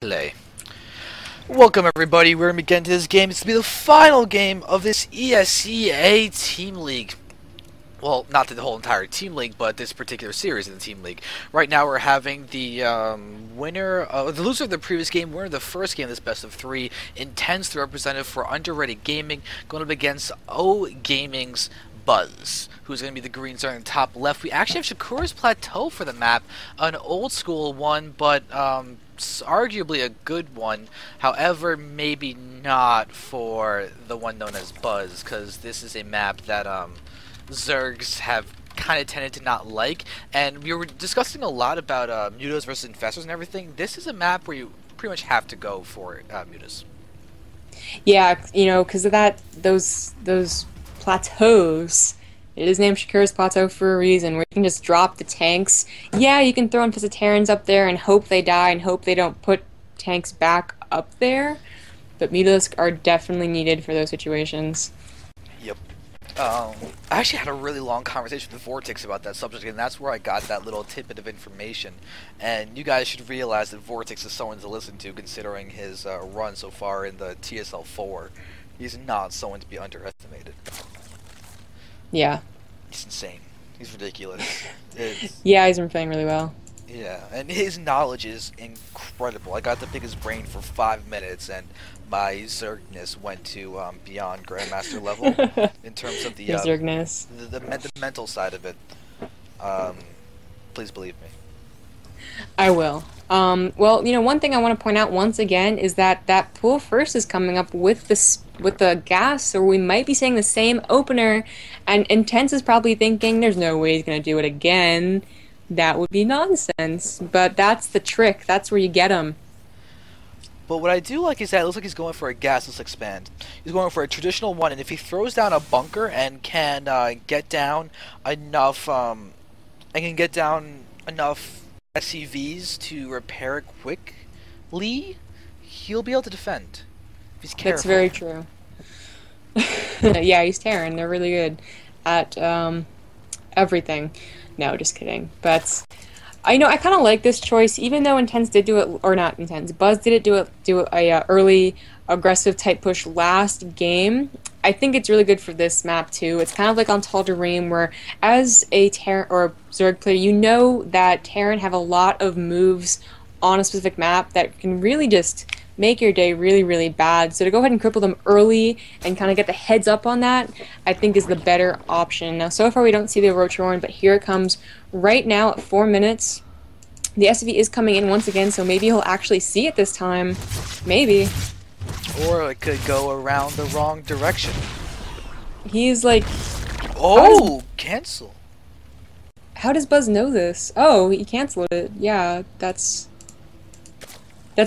Play. Welcome everybody, we're going to be getting to this game. It's going to be the final game of this ESEA Team League. Well, not the whole entire Team League, but this particular series in the Team League. Right now we're having the the loser of the previous game, winner of the first game of this best of 3, Intense, the representative for Underrated Gaming, going up against oGaming's Buzz, who's going to be the green Zerg in the top left. We actually have Shakuras Plateau for the map, an old school one, but arguably a good one. However, maybe not for the one known as Buzz, because this is a map that Zergs have kind of tended to not like. And we were discussing a lot about mutas versus infestors and everything. This is a map where you pretty much have to go for mutas. Yeah, you know, because of that, those plateaus. It is named Shakuras Plateau for a reason, where you can just drop the tanks. Yeah, you can throw infested Terrans up there and hope they die and hope they don't put tanks back up there. But mutas are definitely needed for those situations. Yep. I actually had a really long conversation with Vortex about that subject, and that's where I got that little tidbit of information. And you guys should realize that Vortex is someone to listen to, considering his run so far in the TSL 4. He's not someone to be underestimated. Yeah. He's insane. He's ridiculous. Yeah, he's been playing really well. Yeah, and his knowledge is incredible. I got to pick his brain for 5 minutes, and my Zergness went to beyond Grandmaster level in terms of the Zergness. the mental side of it. Please believe me. I will. Well, you know, one thing I want to point out once again is that that pool first is coming up with the gas, so we might be seeing the same opener, and Intense is probably thinking there's no way he's going to do it again. That would be nonsense, but that's the trick. That's where you get him. But what I do like is that it looks like he's going for a gasless expand. He's going for a traditional one, and if he throws down a bunker and can get down enough, SCVs to repair it quickly, he'll be able to defend. If he's careful. That's very true. Yeah, he's Terran. They're really good at everything. No, just kidding. But I kind of like this choice, even though Intense did do it, or not Intense, Buzz did do a early aggressive type push last game. I think it's really good for this map too. It's kind of like on Tal'Darim, where as a Terran or Zerg player, you know that Terran have a lot of moves on a specific map that can really just make your day really, really bad. So to go ahead and cripple them early and kind of get the heads up on that, I think is the better option. Now, so far we don't see the Roachhorn, but here it comes right now at 4 minutes. The SCV is coming in once again, so maybe he'll actually see it this time. Maybe. Or it could go around the wrong direction. He's like... Oh, cancel. How does Buzz know this? Oh, he canceled it. Yeah, that's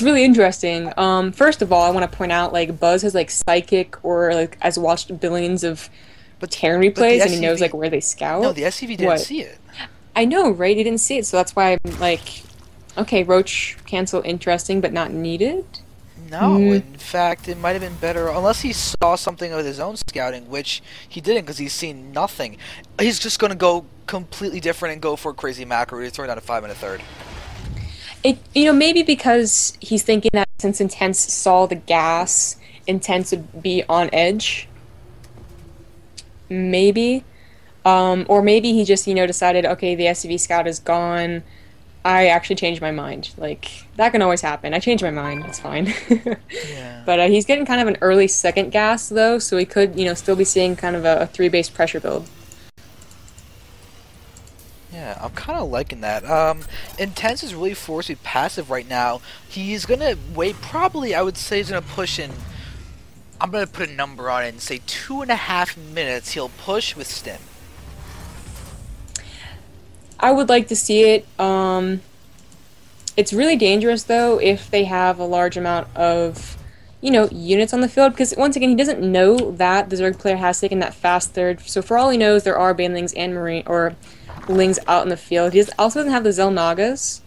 really interesting. First of all, I want to point out, like, Buzz has, like, psychic or, like, has watched billions of Terran replays, and he knows, like, where they scout. No, the SCV didn't see it. I know, right? He didn't see it, so that's why I'm like, okay, Roach cancel, interesting, but not needed? No, in fact, it might have been better, unless he saw something with his own scouting, which he didn't, because he's seen nothing. He's just going to go completely different and go for a crazy macro. He's throwing down a 5 and a third. You know, maybe because he's thinking that since Intense saw the gas, Intense would be on edge. Maybe. Or maybe he just, you know, decided, okay, the SCV scout is gone. I actually changed my mind. Like, that can always happen. I changed my mind. It's fine. Yeah. But he's getting kind of an early second gas, though, so he could, you know, still be seeing kind of a 3-base pressure build. Yeah, I'm kind of liking that. Intense is really forced to be passive right now. He's going to wait, probably, I would say he's going to push in, I'm going to put a number on it and say 2.5 minutes he'll push with Stim. I would like to see it. It's really dangerous, though, if they have a large amount of, you know, units on the field, because, once again, he doesn't know that the Zerg player has taken that fast third, so for all he knows, there are Banelings and Marine, or Lings out in the field. He also doesn't have the Zelnagas,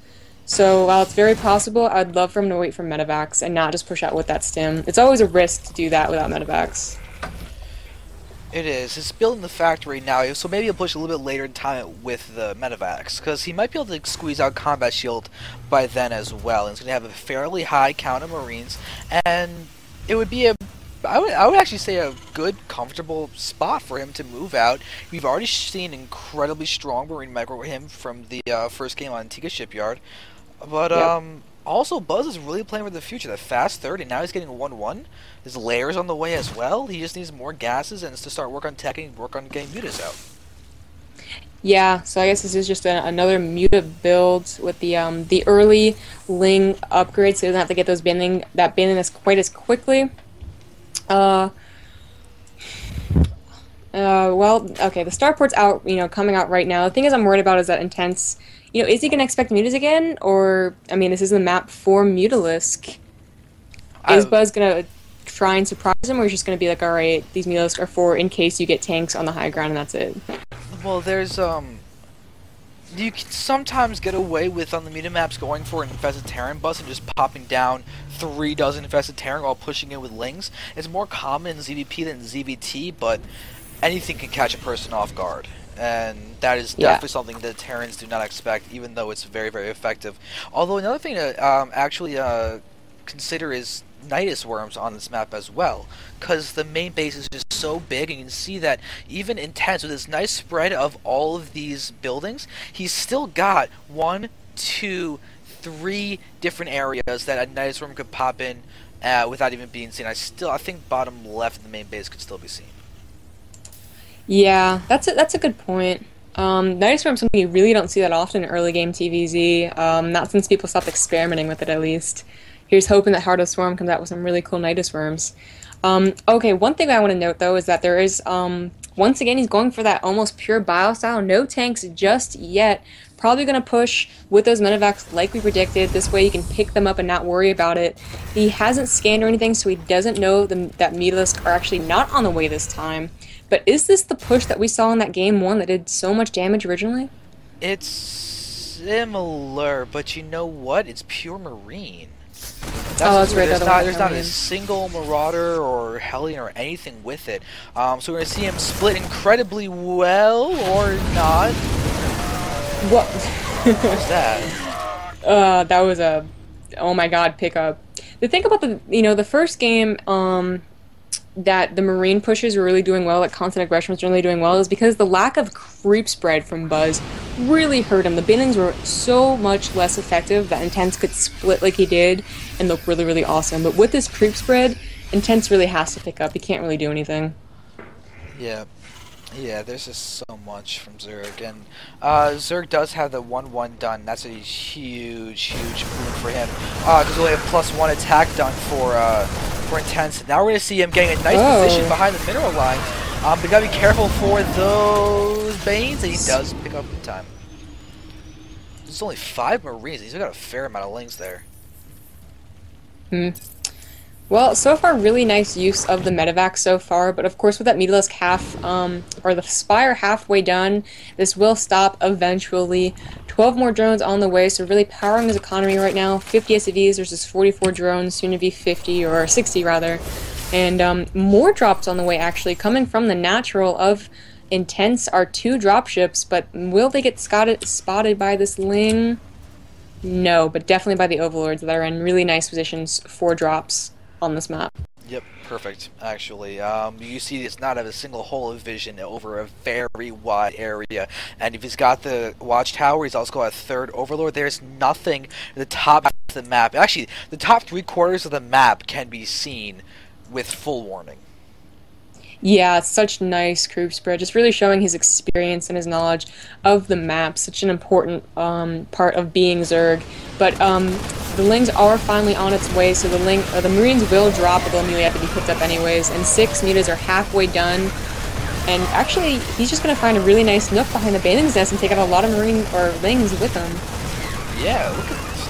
so while it's very possible, I'd love for him to wait for medevacs and not just push out with that Stim. It's always a risk to do that without medevacs. It is. It's building the factory now, so maybe he'll push a little bit later in time with the medevacs, because he might be able to squeeze out combat shield by then as well. And it's going to have a fairly high count of Marines, and it would be I would actually say a good, comfortable spot for him to move out. We've already seen incredibly strong Marine micro him from the first game on Antigua Shipyard, but Yep. also Buzz is really playing for the future. The fast 30, now he's getting 1-1. His layers on the way as well. He just needs more gases and to start work on teching, work on getting mutas out. Yeah, so I guess this is just another muta build with the early Ling upgrade, so he doesn't have to get those banding quite as quickly. Well, okay, the starport's out, coming out right now. The thing is I'm worried about is that Intense, is he going to expect mutas again? Or, I mean, this is the map for Mutalisk. Is Buzz going to try and surprise him, or is he just going to be like, alright, these Mutalisk are for in case you get tanks on the high ground and that's it? Well, there's, you can sometimes get away with, on the muta maps, going for an infested Terran bus and just popping down 3 dozen infested Terran while pushing in with Lings. It's more common in ZVP than ZVT, but anything can catch a person off guard. And that is definitely something that Terrans do not expect, even though it's very, very effective. Although another thing to actually consider is Nidus worms on this map as well, because the main base is just so big, and you can see that even Intense, with this nice spread of all of these buildings, he's still got 1, 2, 3 different areas that a Nidus worm could pop in without even being seen. I think bottom left of the main base could still be seen. Yeah, that's a good point. Nidus Worm's something you really don't see that often in early game TVZ, not since people stopped experimenting with it at least. Here's hoping that Heart of Swarm comes out with some really cool Nidus Worms. Okay, one thing I want to note though is that there is, once again, he's going for that almost pure bio style. No tanks just yet. Probably going to push with those medevacs like we predicted. This way you can pick them up and not worry about it. He hasn't scanned or anything, so he doesn't know that Mutalisk are actually not on the way this time. But is this the push that we saw in that game 1 that did so much damage originally? It's similar, but you know what? It's pure Marine. That's right. There's not a single Marauder or Hellion or anything with it. So we're going to see him split incredibly well, or not. What? What was that? That was a, oh my god, pickup. The thing about the first game, that the Marine pushes were really doing well, that Constant Aggression was really doing well, is because the lack of creep spread from Buzz really hurt him. The bindings were so much less effective that Intense could split like he did and look really, really awesome. But with this creep spread, Intense really has to pick up. He can't really do anything. Yeah, there's just so much from Zerg, and Zerg does have the 1-1 done. That's a huge, huge boon for him. Because we'll have +1 attack done for Intense. Now we're going to see him getting a nice position behind the mineral line. But you gotta be careful for those Banes, and he does pick up in time. There's only 5 Marines. He's got a fair amount of Lings there. Well, so far, really nice use of the medevac so far, but of course with that Mutalisk or the Spire halfway done, this will stop eventually. 12 more drones on the way, so really powering his economy right now. 50 SCVs versus 44 drones, soon to be 50, or 60 rather. And more drops on the way actually, coming from the natural of Intense are 2 dropships, but will they get spotted by this Ling? No, but definitely by the Overlords that are in really nice positions for drops on this map. Yep, perfect, actually. You see it's not a single hole of vision over a very wide area, and if he's got the watchtower, he's also got a 3rd Overlord. There's nothing at the top half of the map. Actually, the top 3/4 of the map can be seen with full warning. Yeah, it's such nice creep spread, just really showing his experience and his knowledge of the map, such an important part of being Zerg. But the Lings are finally on its way, so the Marines will drop, but they'll immediately have to be picked up anyways, and 6 mutas are halfway done. And actually, he's just going to find a really nice nook behind the Baning's Nest and take out a lot of Lings with him. Yeah,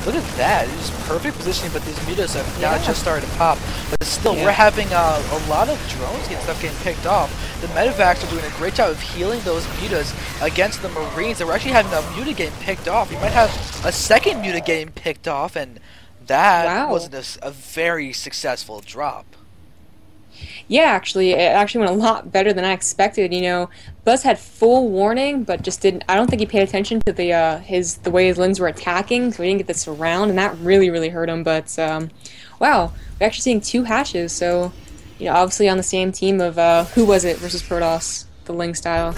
look at that. It's perfect positioning, but these mutas have now just started to pop. But still, we're having a lot of drones getting picked off. The medevacs are doing a great job of healing those mutas against the Marines. And we're actually having a muta getting picked off. You might have a 2nd muta getting picked off, and that wasn't a very successful drop. Yeah, actually, it actually went a lot better than I expected. Buzz had full warning, but just didn't. I don't think he paid attention to the way his lings were attacking, so he didn't get the surround, and that really really hurt him. But wow, we're actually seeing 2 hashes. So obviously on the same team of who was it versus Protoss, the ling style.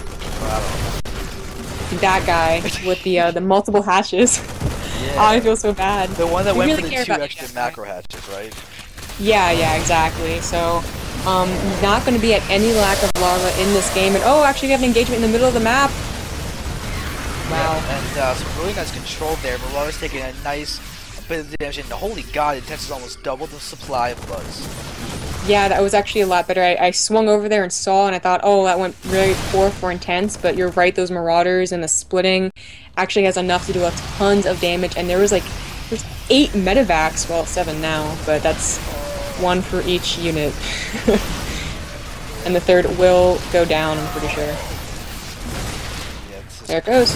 That guy with the multiple hatches. Yeah. Oh, I feel so bad. The one that went really for the care 2 about extra macro hatches, right? Yeah, exactly. So, not going to be at any lack of larva in this game. And oh, actually, we have an engagement in the middle of the map. Wow. Yeah, and some really nice control there. Marauder's taking a nice bit of damage, and holy god, Intense has almost doubled the supply of Buzz. Yeah, that was actually a lot better. I swung over there and saw, and I thought, oh, that went really poor for Intense, but you're right, those Marauders and the splitting actually has enough to do a tons of damage, and there's 8 medevacs, well, 7 now, but that's 1 for each unit. And the 3rd will go down, I'm pretty sure. Yeah, there it goes.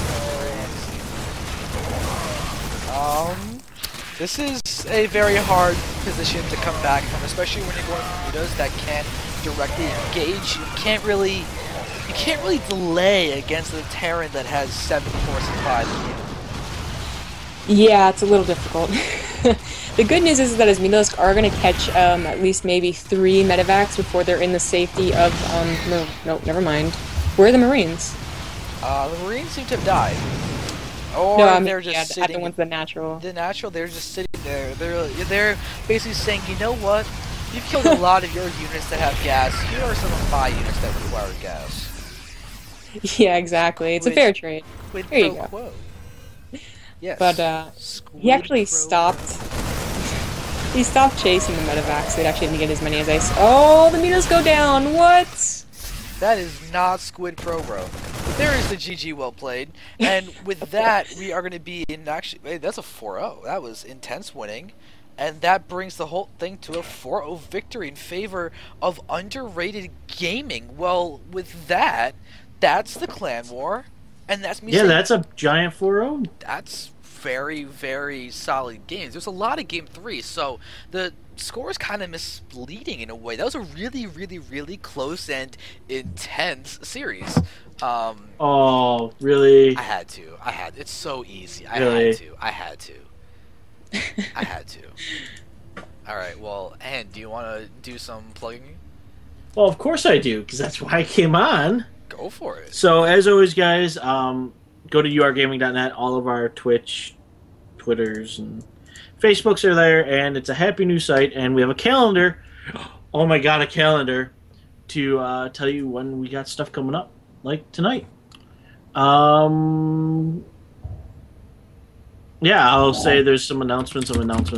This is a very hard position to come back from, especially when you're going for mutas that can't directly engage. You can't really delay against the Terran that has 74 supplies. Yeah, it's a little difficult. The good news is that his Milos are going to catch at least maybe 3 medevacs before they're in the safety of, no, never mind. Where are the Marines? The Marines seem to have died. Or no, they're just sitting. The ones the natural. The natural, they're just sitting there. They're basically saying, you know what? You've killed a lot of your units that have gas. Here are some of my units that require gas. Yeah, exactly. It's a fair trade. There you go. Quo. Yes. But he actually stopped. He stopped chasing the medevacs. So he actually didn't get as many as I. Oh, the Minos go down. What? That is not Squid Pro, bro. There is the GG well played, and with that we are going to be in actually. Hey, that's a 4-0. That was Intense winning, and that brings the whole thing to a 4-0 victory in favor of Underrated Gaming. Well, with that, that's the clan war, and that's me. Yeah, that's a giant 4-0. That's very, very solid games. There's a lot of game 3, so the score is kind of misleading in a way. That was a really, really, really close and intense series. Oh, really? I had to. It's so easy. I had to. Alright, well, and do you want to do some plugging? Well, of course I do, because that's why I came on. Go for it. So, as always, guys, go to ourgaming.net. All of our Twitch, Twitters, and Facebooks are there, and it's a happy new site, and we have a calendar. Oh my god, a calendar to tell you when we got stuff coming up, like tonight. Yeah, I'll say there's some announcements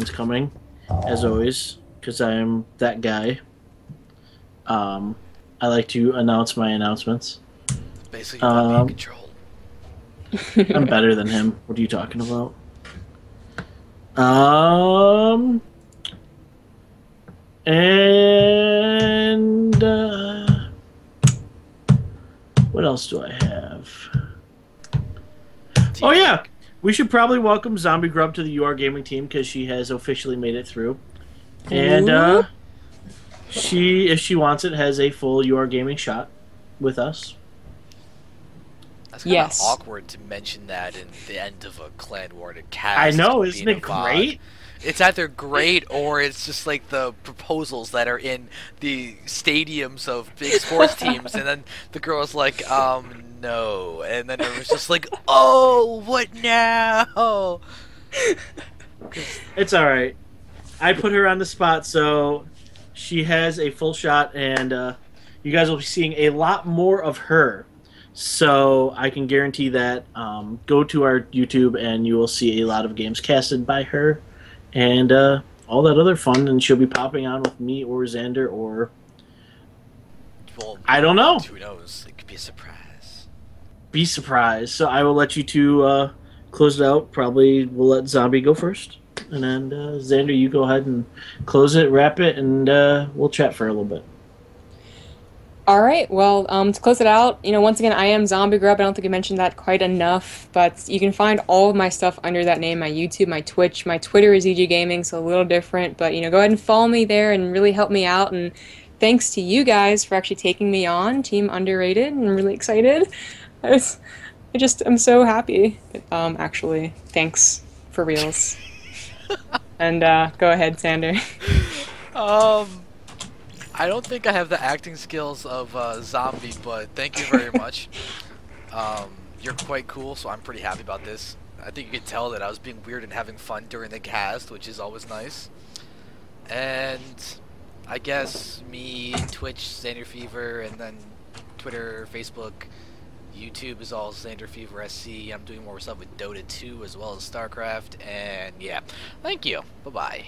coming, as always, because I am that guy. I like to announce my announcements. Basically, you want me in control. I'm better than him. What are you talking about? And what else do I have? Oh yeah, we should probably welcome Zombie Grub to the Gaming team because she has officially made it through, and she, if she wants it, has a full Gaming shot with us. That's kind of awkward to mention that in the end of a clan war to cast. I know, isn't it great? It's either great or it's just like the proposals that are in the stadiums of big sports teams, and then the girl's like, no, and then it was just like, oh, what now? It's all right. I put her on the spot, so she has a full shot, and you guys will be seeing a lot more of her. So I can guarantee that. Go to our YouTube, and you will see a lot of games casted by her, and all that other fun. And she'll be popping on with me or Xander, or I don't know. Who knows? It could be a surprise. Be surprised. So I will let you two close it out. Probably we'll let Zombie go first, and then Xander, you go ahead and close it, wrap it, and we'll chat for a little bit. All right, well, to close it out, once again, I am Zombie Grub. I don't think I mentioned that quite enough, but you can find all of my stuff under that name, my YouTube, my Twitch. My Twitter is oGaming, so a little different, but, go ahead and follow me there and really help me out and thanks to you guys for actually taking me on Team Underrated. I'm really excited. I'm so happy. Actually, thanks for reals. And go ahead, Sander. I don't think I have the acting skills of Zombie, but thank you very much. You're quite cool, so I'm pretty happy about this. I think you could tell that I was being weird and having fun during the cast, which is always nice. And I guess me, Twitch, Xander Fever, and then Twitter, Facebook, YouTube is all Xander Fever SC. I'm doing more stuff with Dota 2 as well as StarCraft, and yeah. Thank you. Bye-bye.